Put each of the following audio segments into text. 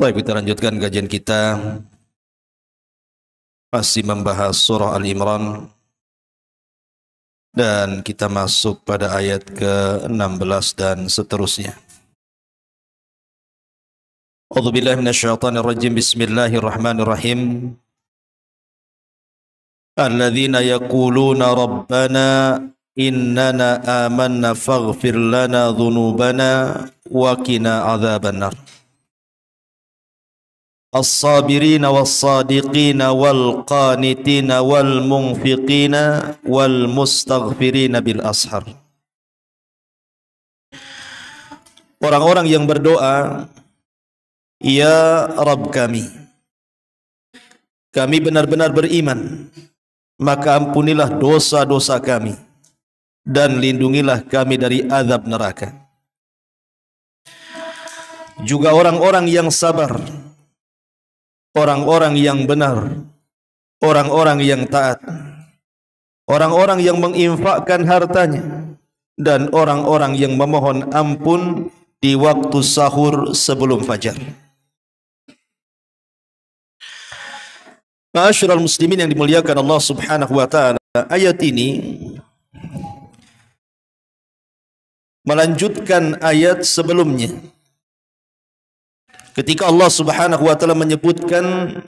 Baik, kita lanjutkan kajian kita. Masih membahas surah Al-Imran. Dan kita masuk pada ayat ke-16 dan seterusnya. A'udzubillahi minasyaitonirrajim. Bismillahirrahmanirrahim. Alladzina yaquluna rabbana innana amanna faghfir lana dhunubana wa qina adzabannar. As-sabirina was-sadiqina wal-qanitina wal-munfiqina wal-mustaghfirina bil ashar. Orang-orang yang berdoa, ya Rabb kami benar-benar beriman, maka ampunilah dosa-dosa kami dan lindungilah kami dari azab neraka. Juga orang-orang yang sabar, orang-orang yang benar, orang-orang yang taat, orang-orang yang menginfakkan hartanya, dan orang-orang yang memohon ampun di waktu sahur sebelum fajar. Ma'asyiral muslimin yang dimuliakan Allah Subhanahu wa taala, ayat ini melanjutkan ayat sebelumnya. Ketika Allah Subhanahu wa taala menyebutkan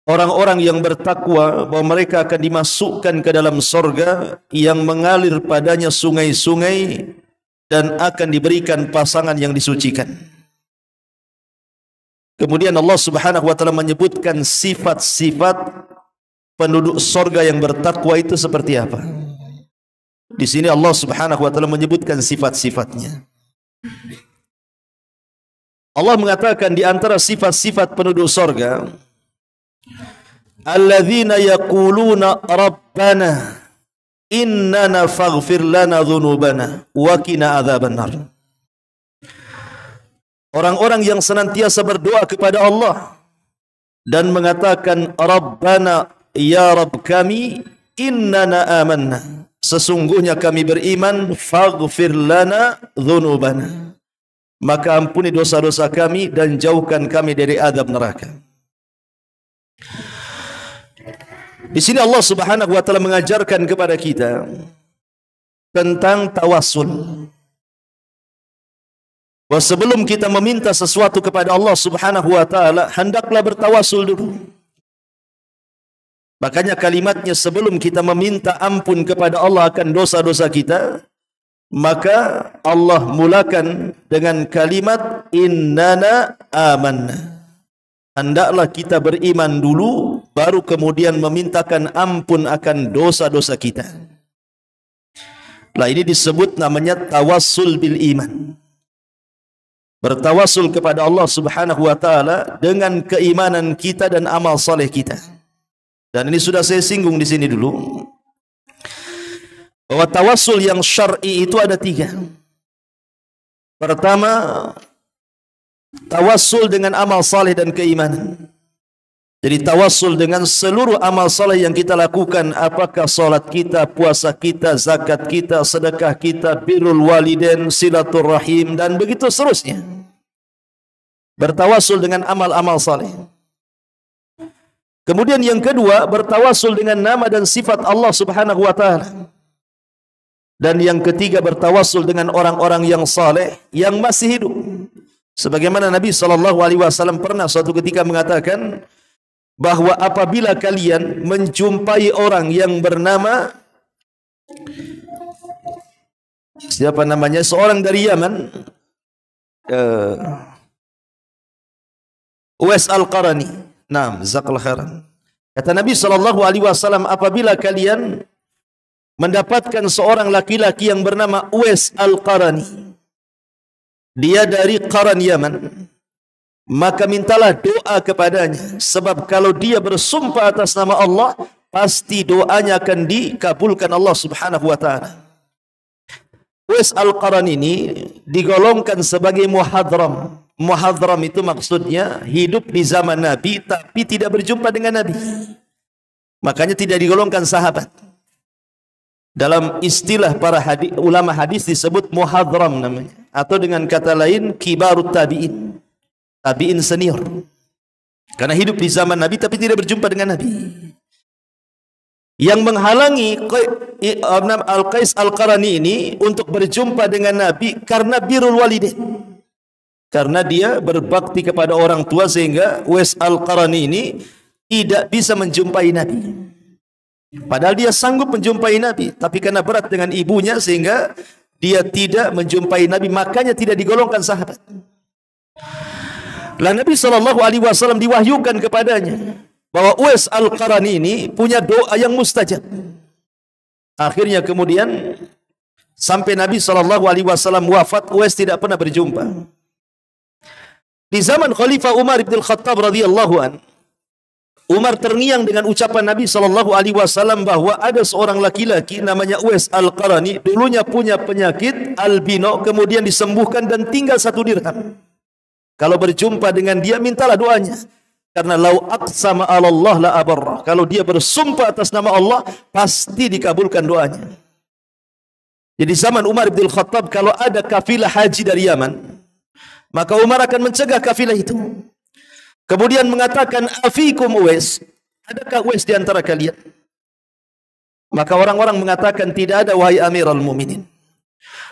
orang-orang yang bertakwa bahwa mereka akan dimasukkan ke dalam surga yang mengalir padanya sungai-sungai dan akan diberikan pasangan yang disucikan. Kemudian Allah Subhanahu wa taala menyebutkan sifat-sifat penduduk surga yang bertakwa itu seperti apa. Di sini Allah Subhanahu wa taala menyebutkan sifat-sifatnya. Allah mengatakan di antara sifat-sifat penduduk surga, alladzina yaquluna rabbana innana faghfir lana dhunubana wa qina adzabannar. Orang-orang yang senantiasa berdoa kepada Allah dan mengatakan rabbana, ya Rabb kami, innana amanna, sesungguhnya kami beriman, faghfir lana dhunubana, maka ampuni dosa-dosa kami dan jauhkan kami dari azab neraka. Di sini Allah Subhanahu wa taala mengajarkan kepada kita tentang tawassul. Bahwa sebelum kita meminta sesuatu kepada Allah Subhanahu wa taala, hendaklah bertawassul dulu. Makanya kalimatnya sebelum kita meminta ampun kepada Allah akan dosa-dosa kita, maka Allah mulakan dengan kalimat innana amanna. Hendaklah kita beriman dulu, baru kemudian memintakan ampun akan dosa-dosa kita. Nah, ini disebut namanya tawassul bil iman. Bertawassul kepada Allah Subhanahu wa taala dengan keimanan kita dan amal saleh kita. Dan ini sudah saya singgung di sini dulu, bahwa tawassul yang syar'i itu ada 3. Pertama, tawassul dengan amal saleh dan keimanan. Jadi tawassul dengan seluruh amal saleh yang kita lakukan, apakah salat kita, puasa kita, zakat kita, sedekah kita, birrul walidain, silaturrahim, dan begitu seterusnya. Bertawassul dengan amal-amal saleh. Kemudian yang kedua, bertawassul dengan nama dan sifat Allah Subhanahu wa taala. Dan yang ketiga, bertawassul dengan orang-orang yang saleh yang masih hidup. Sebagaimana Nabi SAW pernah suatu ketika mengatakan bahwa apabila kalian menjumpai orang yang bernama siapa namanya, seorang dari Yaman, Uwais Al-Qarani. Naam, jazakallahu khairan. Kata Nabi SAW, apabila kalian mendapatkan seorang laki-laki yang bernama Uwais Al-Qarani, dia dari Qaran Yaman, maka mintalah doa kepadanya, sebab kalau dia bersumpah atas nama Allah, pasti doanya akan dikabulkan Allah Subhanahu wa taala. Uwais Al-Qarani ini digolongkan sebagai muhadram. Muhadram itu maksudnya hidup di zaman Nabi tapi tidak berjumpa dengan Nabi. Makanya tidak digolongkan sahabat. Dalam istilah para ulama hadis disebut muhadram namanya, atau dengan kata lain kibarut tabi'in, tabi'in senior. Karena hidup di zaman Nabi tapi tidak berjumpa dengan Nabi. Yang menghalangi Al-Qais Al-Qarani ini untuk berjumpa dengan Nabi karena birrul walidain. Karena dia berbakti kepada orang tua sehingga Uwais Al-Qarani ini tidak bisa menjumpai Nabi. Padahal dia sanggup menjumpai Nabi, tapi karena berat dengan ibunya sehingga dia tidak menjumpai Nabi, makanya tidak digolongkan sahabat. Lah Nabi SAW diwahyukan kepadanya bahwa Uwais Al-Qarani ini punya doa yang mustajab. Akhirnya kemudian sampai Nabi SAW wafat, Uwais tidak pernah berjumpa. Di zaman Khalifah Umar bin Khattab radhiyallahu an, Umar terngiang dengan ucapan Nabi SAW bahwa ada seorang laki-laki namanya Uwais Al-Qarani, dulunya punya penyakit albino, kemudian disembuhkan dan tinggal 1 dirham. Kalau berjumpa dengan dia, mintalah doanya. Karena lau aqsama 'ala Allah la abarra. Kalau dia bersumpah atas nama Allah, pasti dikabulkan doanya. Jadi zaman Umar bin Khattab, kalau ada kafilah haji dari Yaman, maka Umar akan mencegah kafilah itu. Kemudian mengatakan, afikum Uwais, adakah Uwais di antara kalian? Maka orang-orang mengatakan, tidak ada wahai Amirul Mukminin.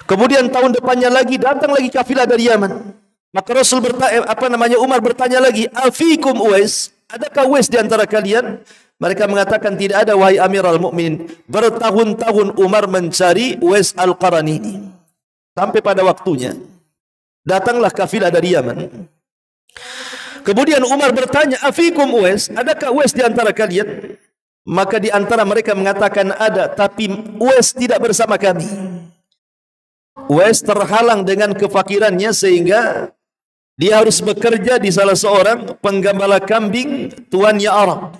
Kemudian tahun depannya lagi datang lagi kafilah dari Yaman. Maka Rasul Umar bertanya lagi, afikum Uwais, adakah Uwais di antara kalian? Mereka mengatakan, tidak ada wahai Amirul Mukminin. Bertahun-tahun Umar mencari Uwais Al-Qarani ini. Sampai pada waktunya datanglah kafilah dari Yaman. Kemudian Umar bertanya, afikum Uwais, adakah Uwais di antara kalian? Maka di antara mereka mengatakan ada, tapi Uwais tidak bersama kami. Uwais terhalang dengan kefakirannya sehingga dia harus bekerja di salah seorang penggembala kambing tuannya Arab.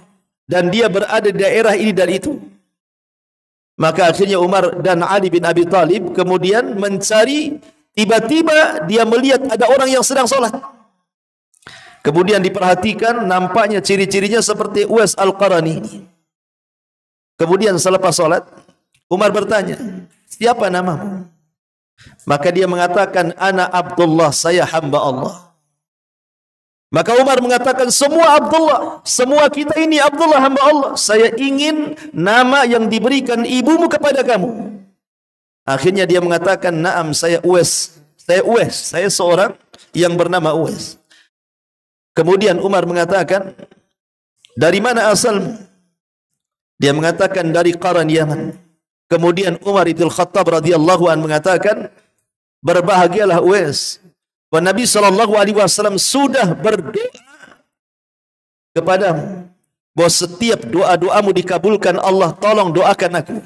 Dan dia berada di daerah ini dan itu. Maka akhirnya Umar dan Ali bin Abi Thalib kemudian mencari, tiba-tiba dia melihat ada orang yang sedang sholat. Kemudian diperhatikan, nampaknya ciri-cirinya seperti Uwais Al-Qarani. Kemudian selepas sholat, Umar bertanya, siapa namamu? Maka dia mengatakan, ana Abdullah, saya hamba Allah. Maka Umar mengatakan, semua Abdullah, semua kita ini Abdullah hamba Allah. Saya ingin nama yang diberikan ibumu kepada kamu. Akhirnya dia mengatakan, naam, saya Uwais. Saya seorang yang bernama Uwais. Kemudian Umar mengatakan, dari mana asalmu? Dia mengatakan, dari Qaran Yaman. Kemudian Umar bin Khattab radhiyallahu an mengatakan, berbahagialah Uwais. Bahwa Nabi SAW sudah berdoa kepadamu, bahwa setiap doa-doamu dikabulkan Allah, tolong doakan aku.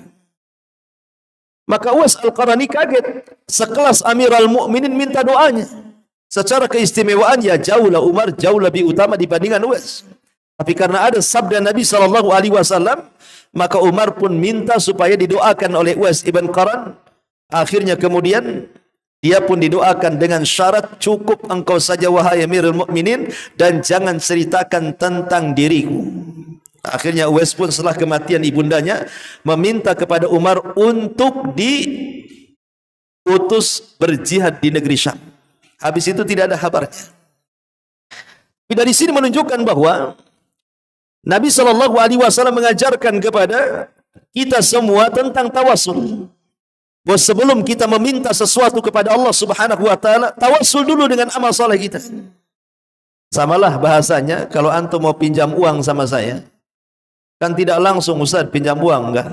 Maka Uwais Al-Qarani kaget, sekelas Amirul Mukminin minta doanya. Secara keistimewaan ya jauhlah Umar jauh lebih utama dibandingkan Uwais. Tapi karena ada sabda Nabi SAW, maka Umar pun minta supaya didoakan oleh Uwais ibn Qaran. Akhirnya kemudian dia pun didoakan dengan syarat, cukup engkau saja wahai Amirul Mukminin dan jangan ceritakan tentang diriku. Akhirnya Uwais pun setelah kematian ibundanya meminta kepada Umar untuk diutus berjihad di negeri Syam. Habis itu tidak ada kabarnya. Tapi dari sini menunjukkan bahwa Nabi SAW mengajarkan kepada kita semua tentang tawasul. Bahwa sebelum kita meminta sesuatu kepada Allah Subhanahu wa taala, tawasul dulu dengan amal saleh kita. Samalah bahasanya kalau antum mau pinjam uang sama saya, kan tidak langsung Ustaz pinjam uang, enggak.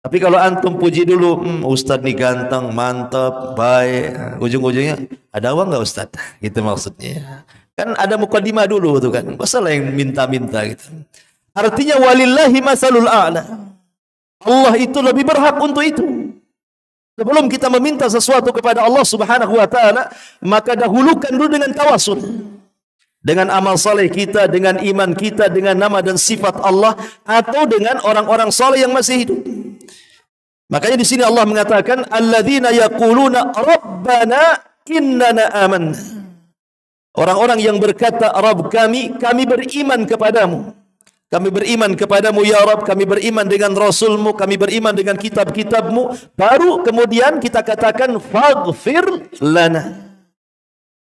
Tapi kalau antum puji dulu, Ustaz nih ganteng, mantap, baik, ujung-ujungnya ada uang enggak Ustaz? Gitu maksudnya. Kan ada mukadimah dulu tuh kan. Masalah yang minta-minta gitu. Artinya walillahi masalul a'la. Allah itu lebih berhak untuk itu. Sebelum kita meminta sesuatu kepada Allah Subhanahu wa taala, maka dahulukan dulu dengan tawasul. Dengan amal saleh kita, dengan iman kita, dengan nama dan sifat Allah, atau dengan orang-orang saleh yang masih hidup. Makanya di sini Allah mengatakan, alladzina yaquluna rabbana innana amanna. Orang-orang yang berkata, Rabb kami beriman kepadamu. Kami beriman kepadamu ya Rabb, kami beriman dengan Rasulmu, kami beriman dengan kitab-kitabmu. Baru kemudian kita katakan, faghfir lana.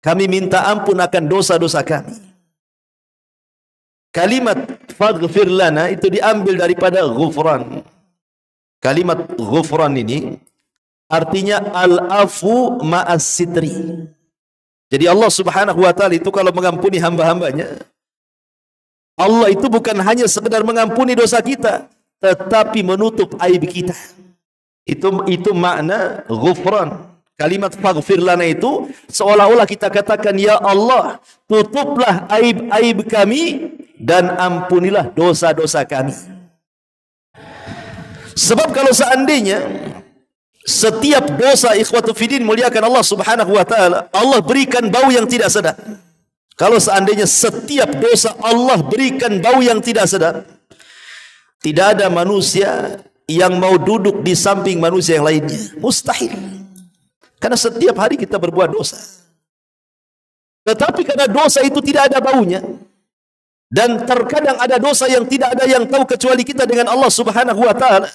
Kami minta ampun akan dosa-dosa kami. Kalimat faghfir lana itu diambil daripada ghufran. Kalimat ghufran ini artinya al-afu ma'as sitri. Jadi Allah Subhanahu wa taala itu kalau mengampuni hamba-hambanya, Allah itu bukan hanya sekedar mengampuni dosa kita, tetapi menutup aib kita. Itu makna ghufran. Kalimat faghfir lana itu seolah-olah kita katakan, ya Allah, tutuplah aib-aib kami dan ampunilah dosa-dosa kami. Sebab kalau seandainya setiap dosa, ikhwatu fiddin muliakan Allah Subhanahu wa taala, Allah berikan bau yang tidak sedap. Kalau seandainya setiap dosa Allah berikan bau yang tidak sedap, tidak ada manusia yang mau duduk di samping manusia yang lainnya. Mustahil. Karena setiap hari kita berbuat dosa. Tetapi karena dosa itu tidak ada baunya, dan terkadang ada dosa yang tidak ada yang tahu kecuali kita dengan Allah Subhanahu wa taala.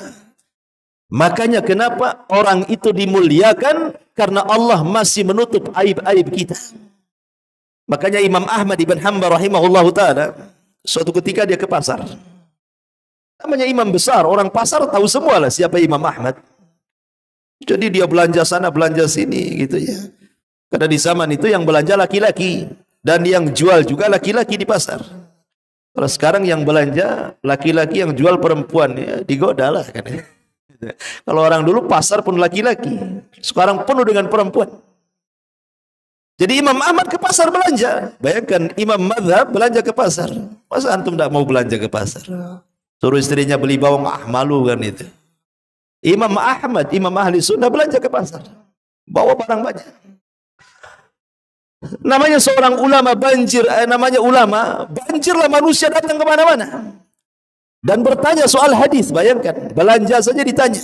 Makanya kenapa orang itu dimuliakan? Karena Allah masih menutup aib-aib kita. Makanya Imam Ahmad ibn Hanbal rahimahullahu taala, suatu ketika dia ke pasar. Namanya imam besar, orang pasar tahu semua lah siapa Imam Ahmad. Jadi dia belanja sana, belanja sini gitu ya. Karena di zaman itu yang belanja laki-laki dan yang jual juga laki-laki di pasar. Kalau sekarang yang belanja laki-laki, yang jual perempuan, ya digoda lah kan. Kalau orang dulu pasar pun laki-laki, sekarang penuh dengan perempuan. Jadi Imam Ahmad ke pasar belanja. Bayangkan Imam Madhab belanja ke pasar. Masa antum tidak mau belanja ke pasar? Suruh istrinya beli bawang, malu kan itu. Imam Ahmad, Imam Ahli Sunnah belanja ke pasar, bawa barang banyak. Namanya seorang ulama banjir, namanya ulama banjirlah manusia datang ke mana-mana dan bertanya soal hadis. Bayangkan, belanja saja ditanya.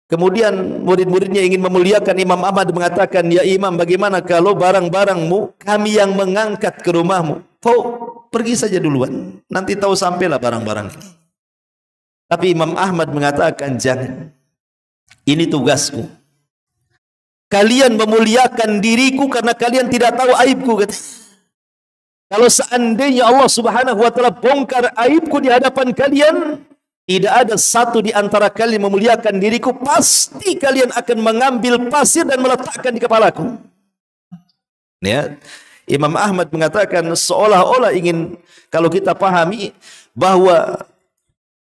Kemudian murid-muridnya ingin memuliakan Imam Ahmad, mengatakan, ya Imam, bagaimana kalau barang-barangmu kami yang mengangkat ke rumahmu? Kau pergi saja duluan, nanti tahu sampailah barang-barang ini. Tapi Imam Ahmad mengatakan, jangan. Ini tugasku. Kalian memuliakan diriku karena kalian tidak tahu aibku, katanya. Kalau seandainya Allah Subhanahu wa taala bongkar aibku di hadapan kalian, tidak ada satu di antara kalian memuliakan diriku, pasti kalian akan mengambil pasir dan meletakkan di kepalaku. Ya. Imam Ahmad mengatakan seolah-olah ingin, kalau kita pahami bahwa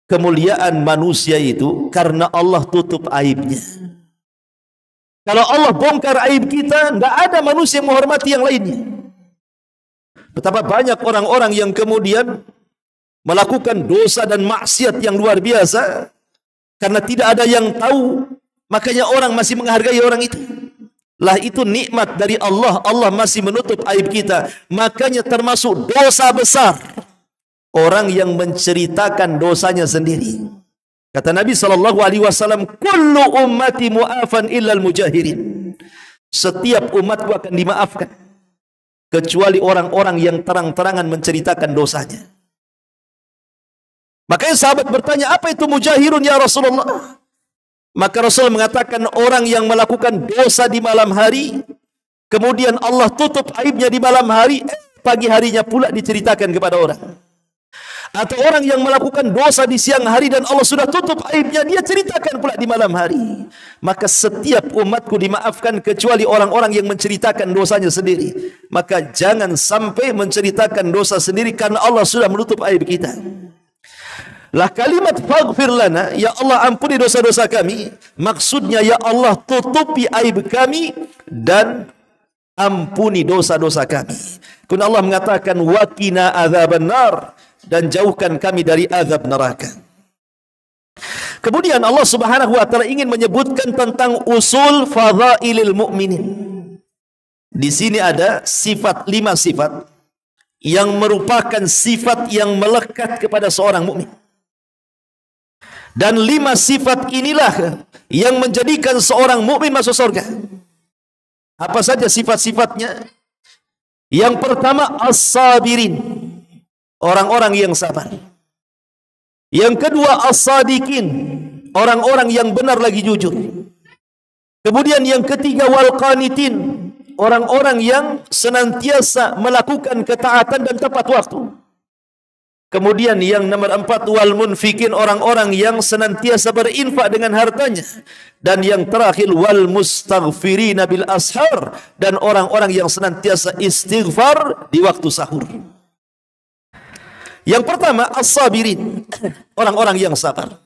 kemuliaan manusia itu karena Allah tutup aibnya. Kalau Allah bongkar aib kita, tidak ada manusia yang menghormati yang lainnya. Betapa banyak orang-orang yang kemudian melakukan dosa dan maksiat yang luar biasa karena tidak ada yang tahu, makanya orang masih menghargai orang itu. Lah itu nikmat dari Allah, Allah masih menutup aib kita. Makanya termasuk dosa besar orang yang menceritakan dosanya sendiri. Kata Nabi SAW, kullu ummati mu'afan illal mujahirin. Setiap umatku akan dimaafkan kecuali orang-orang yang terang-terangan menceritakan dosanya. Makanya sahabat bertanya, apa itu mujahirun ya Rasulullah? Maka Rasul mengatakan, orang yang melakukan dosa di malam hari, kemudian Allah tutup aibnya di malam hari, pagi harinya pula diceritakan kepada orang. Atau orang yang melakukan dosa di siang hari dan Allah sudah tutup aibnya, dia ceritakan pula di malam hari. Maka setiap umatku dimaafkan kecuali orang-orang yang menceritakan dosanya sendiri. Maka jangan sampai menceritakan dosa sendiri karena Allah sudah menutup aib kita. Lah kalimat faghfir lana, ya Allah ampuni dosa-dosa kami, maksudnya ya Allah tutupi aib kami dan ampuni dosa-dosa kami. Kemudian Allah mengatakan waqina adzaban nar, dan jauhkan kami dari azab neraka. Kemudian Allah Subhanahu wa taala ingin menyebutkan tentang usul fadhailil mukminin. Di sini ada sifat, 5 sifat yang merupakan sifat yang melekat kepada seorang mukmin. Dan 5 sifat inilah yang menjadikan seorang mukmin masuk surga. Apa saja sifat-sifatnya? Yang pertama, as-sabirin, orang-orang yang sabar. Yang kedua, as-sadiqin, orang-orang yang benar lagi jujur. Kemudian yang ketiga, wal qanitin, orang-orang yang senantiasa melakukan ketaatan dan tepat waktu. Kemudian yang nomor 4, wal munfikin, orang-orang yang senantiasa berinfak dengan hartanya. Dan yang terakhir, wal mustaghfirina bil ashar, dan orang-orang yang senantiasa istighfar di waktu sahur. Yang pertama, as-sabirin, orang-orang yang sabar.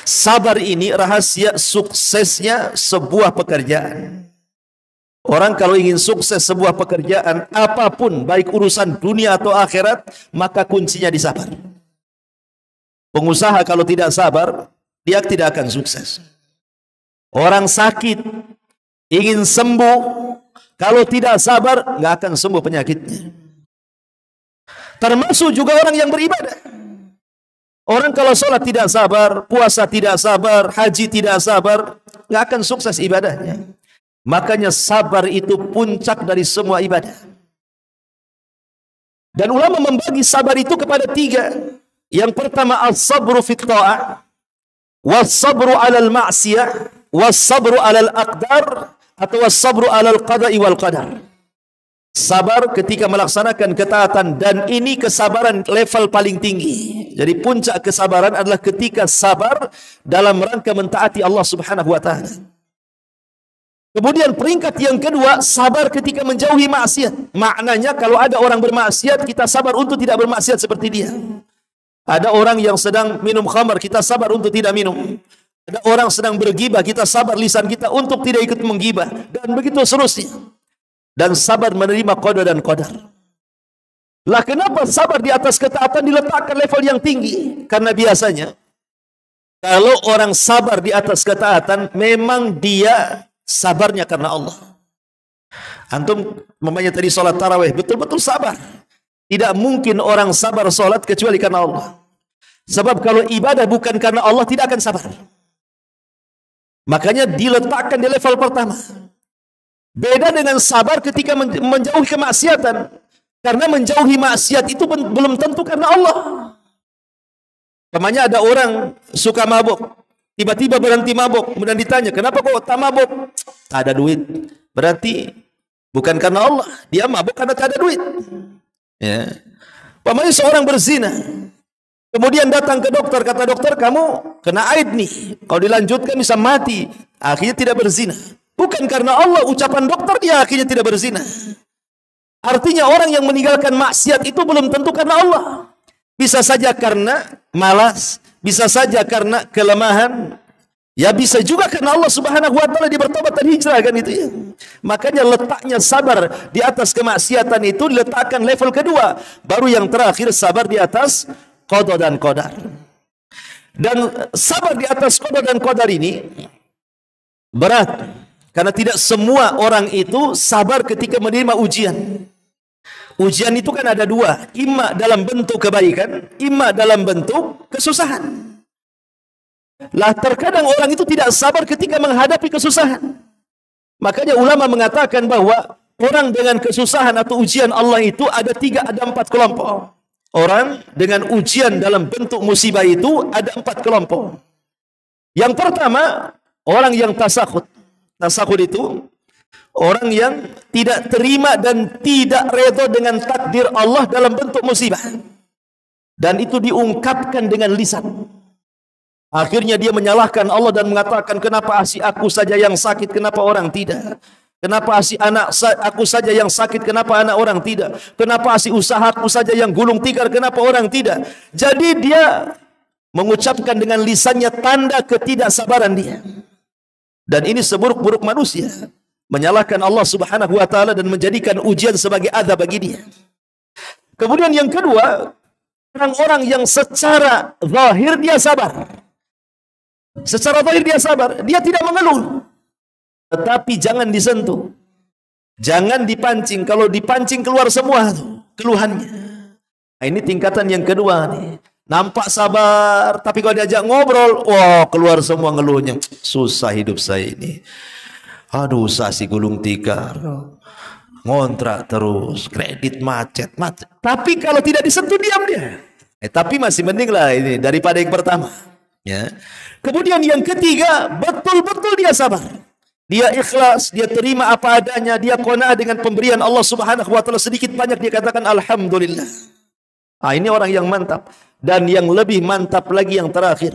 Sabar ini rahasia suksesnya sebuah pekerjaan. Orang kalau ingin sukses sebuah pekerjaan, apapun, baik urusan dunia atau akhirat, maka kuncinya di sabar. Pengusaha kalau tidak sabar, dia tidak akan sukses. Orang sakit, ingin sembuh, kalau tidak sabar, nggak akan sembuh penyakitnya. Termasuk juga orang yang beribadah. Orang kalau sholat tidak sabar, puasa tidak sabar, haji tidak sabar, nggak akan sukses ibadahnya. Makanya sabar itu puncak dari semua ibadah. Dan ulama membagi sabar itu kepada 3. Yang pertama, as-sabru fit ta'ah, was-sabru 'alal ma'siyah, was-sabru 'alal aqdar, atau was-sabru 'alal qada'i wal qadar. Sabar ketika melaksanakan ketaatan, dan ini kesabaran level paling tinggi. Jadi puncak kesabaran adalah ketika sabar dalam rangka mentaati Allah Subhanahu wa taala. Kemudian peringkat yang kedua, sabar ketika menjauhi maksiat. Maknanya kalau ada orang bermaksiat, kita sabar untuk tidak bermaksiat seperti dia. Ada orang yang sedang minum khamar, kita sabar untuk tidak minum. Ada orang sedang bergibah, kita sabar lisan kita untuk tidak ikut menggibah. Dan begitu seterusnya. Dan sabar menerima qada dan qadar. Lah kenapa sabar di atas ketaatan diletakkan level yang tinggi? Karena biasanya, kalau orang sabar di atas ketaatan, memang dia sabarnya karena Allah. Antum mamanya tadi sholat tarawih, betul-betul sabar. Tidak mungkin orang sabar sholat kecuali karena Allah. Sebab kalau ibadah bukan karena Allah, tidak akan sabar. Makanya diletakkan di level pertama. Beda dengan sabar ketika menjauhi kemaksiatan. Karena menjauhi maksiat itu belum tentu karena Allah. Namanya ada orang suka mabuk, tiba-tiba berhenti mabuk, kemudian ditanya, kenapa kok tak mabuk? Tak ada duit. Berarti bukan karena Allah, dia mabuk karena tak ada duit. Ya. Pamannya seorang berzina, kemudian datang ke dokter, kata dokter, kamu kena aid nih, kalau dilanjutkan bisa mati. Akhirnya tidak berzina. Bukan karena Allah, ucapan dokter, dia akhirnya tidak berzina. Artinya orang yang meninggalkan maksiat itu belum tentu karena Allah. Bisa saja karena malas, bisa saja karena kelemahan, ya bisa juga karena Allah Subhanahu wa taala dia bertobat dan hijrah, kan itu ya. Makanya letaknya sabar di atas kemaksiatan itu diletakkan level kedua, baru yang terakhir sabar di atas qada dan qadar. Dan sabar di atas qada dan qadar ini berat, karena tidak semua orang itu sabar ketika menerima ujian. Ujian itu kan ada 2, imma dalam bentuk kebaikan, imma dalam bentuk kesusahan. Lah terkadang orang itu tidak sabar ketika menghadapi kesusahan. Makanya ulama mengatakan bahwa orang dengan kesusahan atau ujian Allah itu ada 4 kelompok. Orang dengan ujian dalam bentuk musibah itu ada 4 kelompok. Yang pertama, orang yang tasakhut. Tasakhut itu orang yang tidak terima dan tidak redha dengan takdir Allah dalam bentuk musibah. Dan itu diungkapkan dengan lisan. Akhirnya dia menyalahkan Allah dan mengatakan, kenapa asi aku saja yang sakit, kenapa orang tidak? Kenapa asi anak aku saja yang sakit, kenapa anak orang tidak? Kenapa asi usahaku saja yang gulung tikar, kenapa orang tidak? Jadi dia mengucapkan dengan lisannya tanda ketidaksabaran dia. Dan ini seburuk-buruk manusia, menyalahkan Allah Subhanahu wa taala dan menjadikan ujian sebagai azab bagi dia. Kemudian yang kedua, orang-orang yang secara zahir dia sabar. Secara zahir dia sabar, dia tidak mengeluh. Tetapi jangan disentuh. Jangan dipancing, kalau dipancing keluar semua tuh keluhannya. Nah, ini tingkatan yang kedua nih. Nampak sabar, tapi kalau diajak ngobrol, wah keluar semua ngeluhnya. Susah hidup saya ini. Aduh, sasi gulung tikar, ngontrak terus, kredit macet. Tapi kalau tidak disentuh diam dia. Tapi masih mending lah ini daripada yang pertama. Ya. Kemudian yang ketiga, betul-betul dia sabar. Dia ikhlas, dia terima apa adanya, dia qanaah dengan pemberian Allah Subhanahu wa taala, sedikit banyak dia katakan alhamdulillah. Ah, ini orang yang mantap. Dan yang lebih mantap lagi yang terakhir.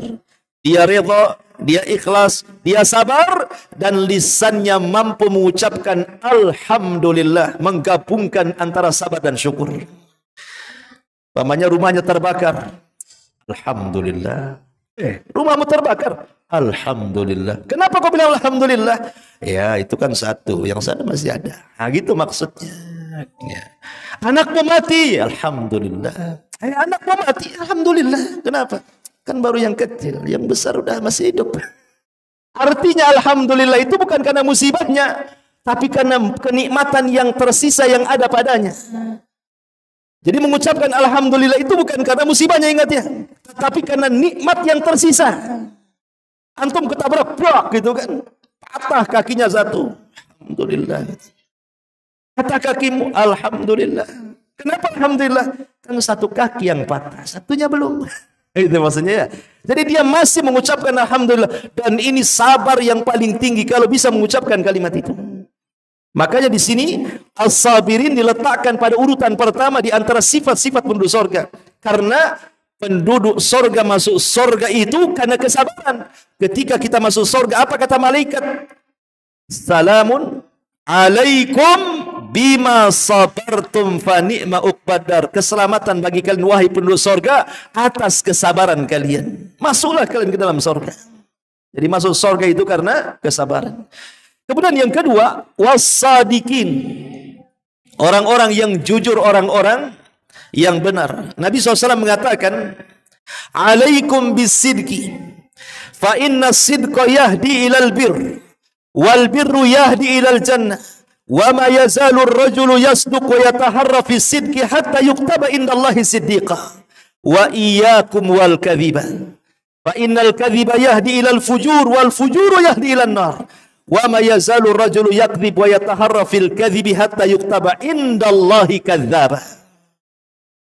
Dia redha, dia ikhlas, dia sabar, dan lisannya mampu mengucapkan alhamdulillah, menggabungkan antara sabar dan syukur. Pamannya rumahnya terbakar, alhamdulillah. Rumahmu terbakar, alhamdulillah. Kenapa kau bilang alhamdulillah? Ya, itu kan satu, yang sana masih ada. Nah, gitu maksudnya. Ya. Anakmu mati, alhamdulillah. Anakmu mati, alhamdulillah. Kenapa? Kan baru yang kecil, yang besar udah masih hidup. Artinya alhamdulillah itu bukan karena musibahnya, tapi karena kenikmatan yang tersisa yang ada padanya. Jadi mengucapkan alhamdulillah itu bukan karena musibahnya, ingat ya, tapi karena nikmat yang tersisa. Antum ketabrak blok gitu kan, patah kakinya satu, alhamdulillah. Patah kakimu, alhamdulillah. Kenapa alhamdulillah? Kan satu kaki yang patah, satunya belum. Itu maksudnya ya. Jadi dia masih mengucapkan alhamdulillah, dan ini sabar yang paling tinggi kalau bisa mengucapkan kalimat itu. Makanya di sini as-sabirin diletakkan pada urutan pertama di antara sifat-sifat penduduk sorga. Karena penduduk sorga masuk sorga itu karena kesabaran. Ketika kita masuk sorga, apa kata malaikat? Salamun alaikum bima sabartum fa ni'ma uqbadar. Keselamatan bagi kalian wahai penduduk sorga atas kesabaran kalian. Masuklah kalian ke dalam sorga. Jadi masuk sorga itu karena kesabaran. Kemudian yang kedua, wassadikin. Orang-orang yang jujur, orang-orang yang benar. Nabi SAW mengatakan, alaikum bisidqi, fa inna sidqa yahdi ilal bir, wal birru yahdi ilal jannah, wa ma yazalu ar-rajulu yasduq wa yataharra fi sidqi hatta yuktaba indallahi siddiqa, wa iyyakum wal kadhiba, fa innal kadhiba yahdi ilal fujur, wal fujuru yahdi ilal nar. Wa ma yazalu rajulu yakdzib wa yataharra fil kadhibi hatta yuktaba indallahi kadzdzaba.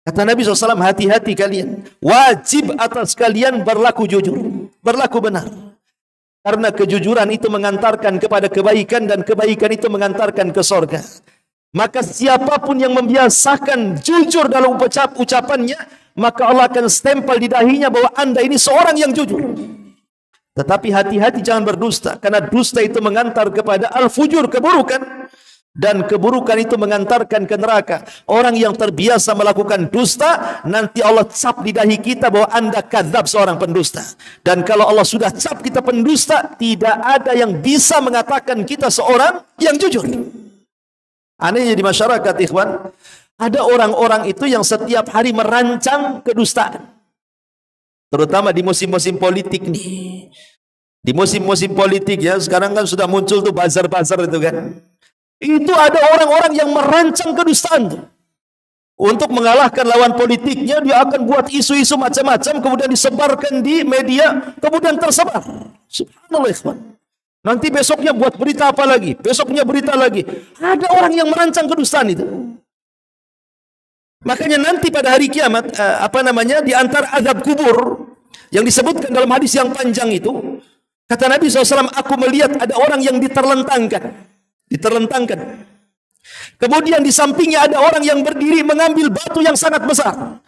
Kata Nabi SAW, hati-hati kalian. Wajib atas kalian berlaku jujur, berlaku benar. Karena kejujuran itu mengantarkan kepada kebaikan, dan kebaikan itu mengantarkan ke sorga. Maka siapapun yang membiasakan jujur dalam ucapannya, maka Allah akan stempel di dahinya bahwa Anda ini seorang yang jujur. Tetapi hati-hati jangan berdusta, karena dusta itu mengantar kepada al-fujur, keburukan, dan keburukan itu mengantarkan ke neraka. Orang yang terbiasa melakukan dusta, nanti Allah cap di dahi kita bahwa Anda kadzab, seorang pendusta. Dan kalau Allah sudah cap kita pendusta, tidak ada yang bisa mengatakan kita seorang yang jujur. Anehnya di masyarakat, ikhwan, ada orang-orang itu yang setiap hari merancang kedustaan. Terutama di musim-musim politik nih. Di musim-musim politik ya, sekarang kan sudah muncul tuh bazar-bazar itu kan. Itu ada orang-orang yang merancang kedustaan tuh. Untuk mengalahkan lawan politiknya, dia akan buat isu-isu macam-macam, kemudian disebarkan di media, kemudian tersebar. Subhanallah, ikhwan. Nanti besoknya buat berita apa lagi? Besoknya berita lagi. Ada orang yang merancang kedustaan itu. Makanya nanti pada hari kiamat, di antara azab kubur yang disebutkan dalam hadis yang panjang itu, kata Nabi SAW, aku melihat ada orang yang diterlentangkan. Kemudian di sampingnya ada orang yang berdiri mengambil batu yang sangat besar.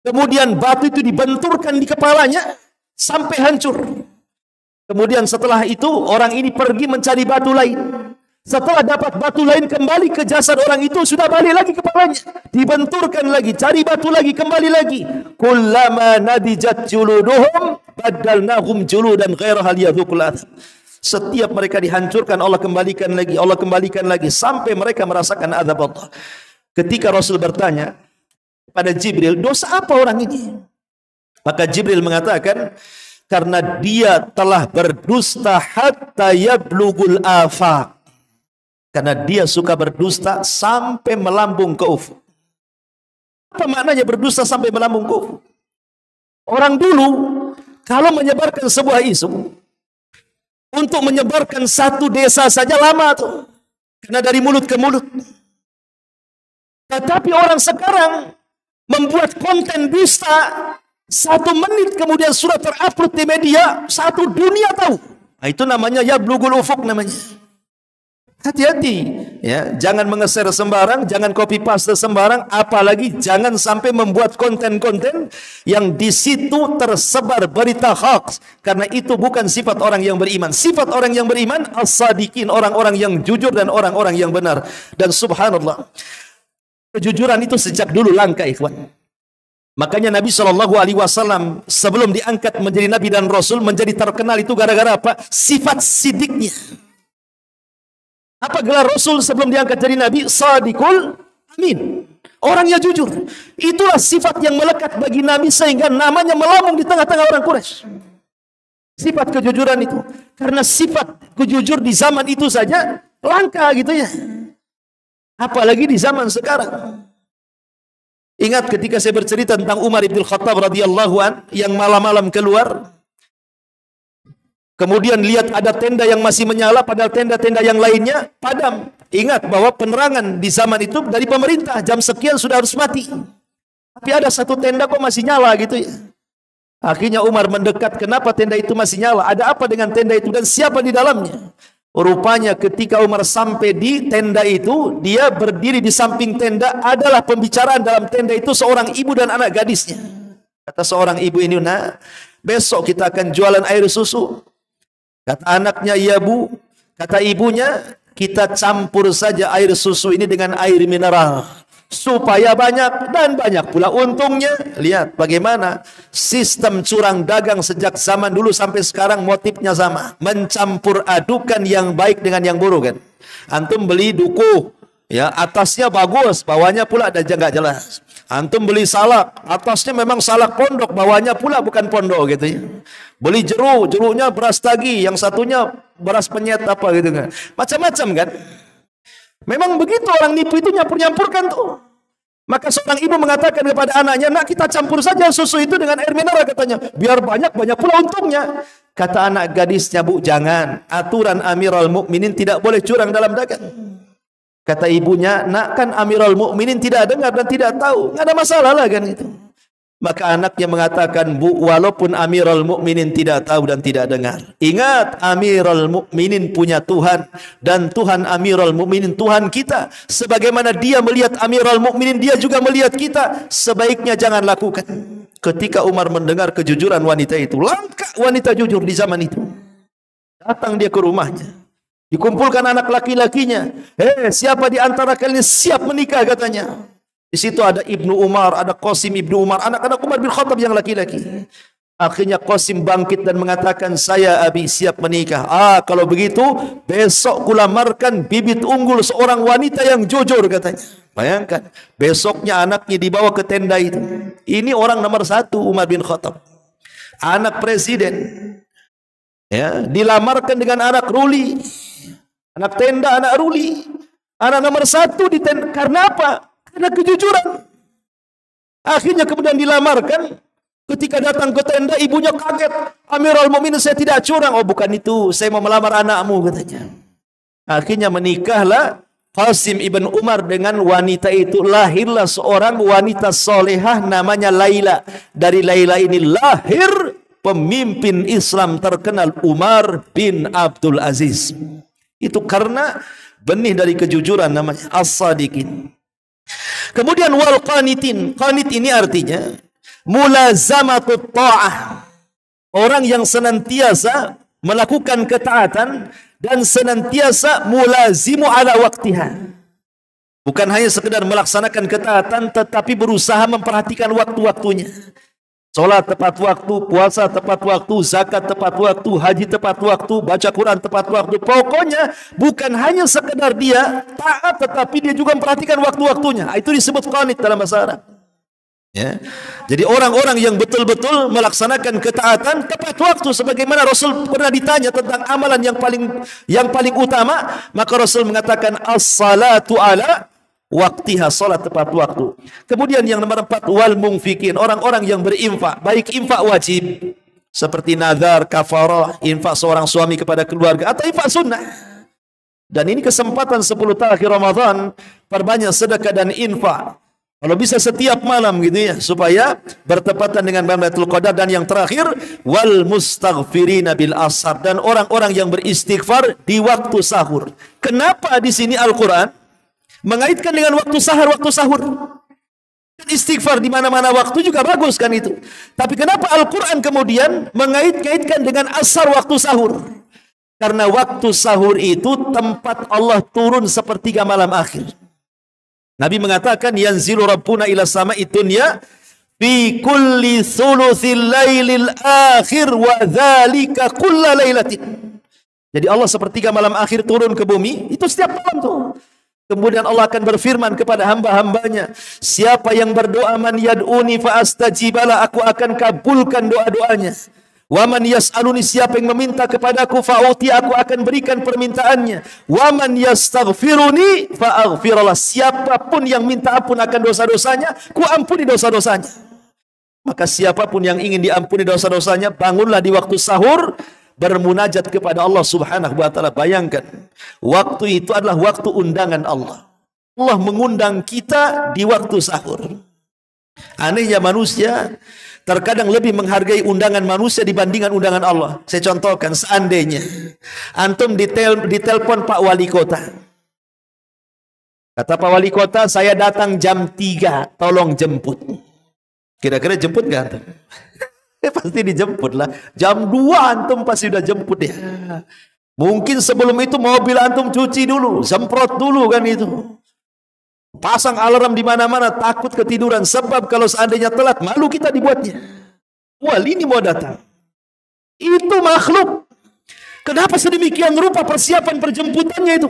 Kemudian batu itu dibenturkan di kepalanya sampai hancur. Kemudian setelah itu orang ini pergi mencari batu lain. Setelah dapat batu lain, kembali ke jasad orang itu, sudah balik lagi kepalanya, dibenturkan lagi, cari batu lagi, kembali lagi. Kullama nadijat juluduhum badalnahum juludan ghairaha liyadhuqul adzab. Setiap mereka dihancurkan, Allah kembalikan lagi, Allah kembalikan lagi, sampai mereka merasakan azab Allah. Ketika Rasul bertanya pada Jibril, dosa apa orang ini? Maka Jibril mengatakan, karena dia telah berdusta hatta yablugul afaq. Karena dia suka berdusta sampai melambung ke ufuk. Apa maknanya berdusta sampai melambung ke ufuk? Orang dulu kalau menyebarkan sebuah isu, untuk menyebarkan satu desa saja lama tuh. Karena dari mulut ke mulut. Tetapi orang sekarang membuat konten dusta, 1 menit kemudian sudah terupload di media, satu dunia tahu. Nah, itu namanya yablugul ufuk namanya. Hati-hati, ya, jangan mengeser sembarang, jangan copy paste sembarang, apalagi jangan sampai membuat konten-konten yang di situ tersebar berita hoax, karena itu bukan sifat orang yang beriman. Sifat orang yang beriman as-sadiqin, orang-orang yang jujur dan orang-orang yang benar. Dan subhanallah, kejujuran itu sejak dulu langka, ikhwan. Makanya Nabi SAW sebelum diangkat menjadi Nabi dan Rasul menjadi terkenal itu gara-gara apa? Sifat sidiknya. Apa gelar Rasul sebelum diangkat jadi Nabi? Sadiqul Amin. Orangnya jujur. Itulah sifat yang melekat bagi Nabi sehingga namanya melambung di tengah-tengah orang Quraisy. Sifat kejujuran itu. Karena sifat kejujur di zaman itu saja langka gitu ya. Apalagi di zaman sekarang. Ingat ketika saya bercerita tentang Umar ibn Khattab radhiyallahu an yang malam-malam keluar. Kemudian lihat ada tenda yang masih menyala, padahal tenda-tenda yang lainnya padam. Ingat bahwa penerangan di zaman itu dari pemerintah, jam sekian sudah harus mati. Tapi ada satu tenda kok masih nyala gitu ya. Akhirnya Umar mendekat, kenapa tenda itu masih nyala? Ada apa dengan tenda itu dan siapa di dalamnya? Rupanya ketika Umar sampai di tenda itu, dia berdiri di samping tenda, adalah pembicaraan dalam tenda itu seorang ibu dan anak gadisnya. Kata seorang ibu ini, nah besok kita akan jualan air susu. Kata anaknya, iya bu. Kata ibunya, kita campur saja air susu ini dengan air mineral. Supaya banyak dan banyak pula untungnya. Lihat bagaimana sistem curang dagang sejak zaman dulu sampai sekarang motifnya sama. Mencampur adukan yang baik dengan yang buruk kan. Antum beli duku, ya atasnya bagus, bawahnya pula ada nggak jelas. Antum beli salak, atasnya memang salak pondok, bawahnya pula bukan pondok gitu ya. Beli jeruk, jeruknya beras tagi, yang satunya beras penyet apa gitu kan. Macam-macam kan. Memang begitu orang nipu itu nyampur-nyampurkan tuh. Maka seorang ibu mengatakan kepada anaknya, nak kita campur saja susu itu dengan air mineral katanya. Biar banyak-banyak pula untungnya. Kata anak gadisnya, bu jangan. Aturan Amirul Mukminin tidak boleh curang dalam dagang. Kata ibunya, nak kan Amirul Mukminin tidak dengar dan tidak tahu. Nggak ada masalah lah kan itu. Maka anaknya mengatakan, bu, walaupun Amirul Mukminin tidak tahu dan tidak dengar. Ingat, Amirul Mukminin punya Tuhan. Dan Tuhan Amirul Mukminin Tuhan kita. Sebagaimana dia melihat Amirul Mukminin, dia juga melihat kita. Sebaiknya jangan lakukan. Ketika Umar mendengar kejujuran wanita itu, langka wanita jujur di zaman itu. Datang dia ke rumahnya. Dikumpulkan anak laki-lakinya. Siapa di antara kalian siap menikah katanya. Di situ ada Ibnu Umar, ada Qasim Ibnu Umar, anak-anak Umar bin Khattab yang laki-laki. Akhirnya Qasim bangkit dan mengatakan, saya abi siap menikah. Kalau begitu besok kulamarkan bibit unggul seorang wanita yang jujur katanya. Bayangkan, besoknya anaknya dibawa ke tenda itu. Ini orang nomor 1 Umar bin Khattab. Anak presiden. Ya, dilamarkan dengan anak ruli. Anak tenda, anak ruli. Anak nomor 1 di tenda. Karena apa? Karena kejujuran. Akhirnya kemudian dilamarkan. Ketika datang ke tenda, ibunya kaget. Amirul Mukminin, saya tidak curang. Oh bukan itu, saya mau melamar anakmu katanya. Akhirnya menikahlah Qasim ibn Umar dengan wanita itu. Lahirlah seorang wanita solehah namanya Laila. Dari Laila ini lahir pemimpin Islam terkenal Umar bin Abdul Aziz. Itu karena benih dari kejujuran namanya as-sadiqin. Kemudian wal qanitin. Qanit ini artinya mulazamatut ta'ah. Orang yang senantiasa melakukan ketaatan dan senantiasa mulazimu ala waktiha. Bukan hanya sekedar melaksanakan ketaatan tetapi berusaha memperhatikan waktu-waktunya. Salat tepat waktu, puasa tepat waktu, zakat tepat waktu, haji tepat waktu, baca Quran tepat waktu. Pokoknya bukan hanya sekedar dia taat, tetapi dia juga memperhatikan waktu-waktunya. Itu disebut qanit dalam bahasa Arab. Ya. Jadi orang-orang yang betul-betul melaksanakan ketaatan tepat waktu, sebagaimana Rasul pernah ditanya tentang amalan yang paling utama, maka Rasul mengatakan as-salatu ala waktiha, salat tepat waktu. Kemudian yang nomor 4 wal munfikin, orang-orang yang berinfak, baik infak wajib seperti nazar, kafarah, infak seorang suami kepada keluarga atau infak sunnah. Dan ini kesempatan 10 akhir Ramadan, perbanyak sedekah dan infak. Kalau bisa setiap malam gitu ya, supaya bertepatan dengan Lailatul Qadar. Dan yang terakhir, wal mustaghfirina bil ashar, dan orang-orang yang beristighfar di waktu sahur. Kenapa di sini Al-Qur'an mengaitkan dengan waktu sahur, Istighfar di mana-mana waktu juga bagus kan itu. Tapi kenapa Al-Qur'an kemudian mengait-kaitkan dengan ashar, waktu sahur? Karena waktu sahur itu tempat Allah turun sepertiga malam akhir. Nabi mengatakan, yanzilu rabbuna ila sama'i dunya fi kulli thuluthil lailil akhir wa dzalika kulla lailatin. Jadi Allah sepertiga malam akhir turun ke bumi, itu setiap malam tuh. Kemudian Allah akan berfirman kepada hamba-hambanya, siapa yang berdoa, man yad'uni fa astajibala, aku akan kabulkan doa-doanya. Wa man yas'aluni, siapa yang meminta kepadaku, fa'uti, aku akan berikan permintaannya. Wa man yastaghfiruni fa'aghfirullah, siapapun yang minta ampun akan dosa-dosanya, ku ampuni dosa-dosanya. Maka siapapun yang ingin diampuni dosa-dosanya, bangunlah di waktu sahur bermunajat kepada Allah Subhanahu wa taala. Bayangkan, waktu itu adalah waktu undangan Allah. Allah mengundang kita di waktu sahur. Anehnya manusia terkadang lebih menghargai undangan manusia dibandingkan undangan Allah. Saya contohkan, seandainya antum ditelepon Pak Wali Kota. Kata Pak Wali Kota, saya datang jam 3, tolong jemput. Kira-kira jemput nggak antum? Pasti dijemput lah. Jam 2 antum pasti udah jemput ya. Mungkin sebelum itu mobil antum cuci dulu, semprot dulu kan itu. Pasang alarm di mana-mana, takut ketiduran. Sebab kalau seandainya telat, malu kita dibuatnya. Wali ini mau datang. Itu makhluk. Kenapa sedemikian rupa persiapan perjemputannya itu?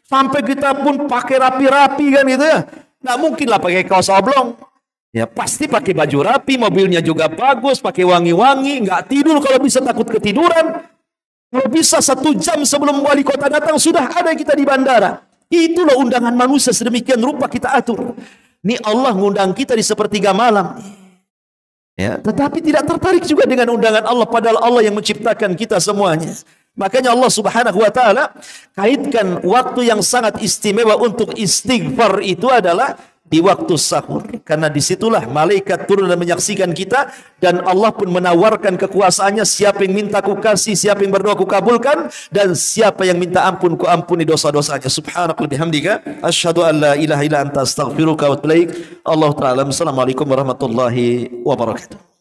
Sampai kita pun pakai rapi-rapi kan gitu ya. Nggak mungkin lah pakai kaos oblong. Ya pasti pakai baju rapi, mobilnya juga bagus, pakai wangi-wangi, nggak tidur kalau bisa, takut ketiduran. Kalau bisa 1 jam sebelum wali kota datang, sudah ada kita di bandara. Itulah undangan manusia, sedemikian rupa kita atur. Ini Allah ngundang kita di sepertiga malam. Ya, tetapi tidak tertarik juga dengan undangan Allah, padahal Allah yang menciptakan kita semuanya. Makanya Allah Subhanahu wa taala kaitkan waktu yang sangat istimewa untuk istighfar itu adalah di waktu sahur, karena disitulah malaikat turun dan menyaksikan kita, dan Allah pun menawarkan kekuasaannya. Siapa yang minta ku kasih, siapa yang berdoa ku kabulkan, dan siapa yang minta ampun ku ampuni dosa-dosanya. Subhanakallahumma bihamdika asyhadu an la ilaha illa anta astaghfiruka wa atubu ilaik. Allahu ta'ala. Assalamualaikum warahmatullahi wabarakatuh.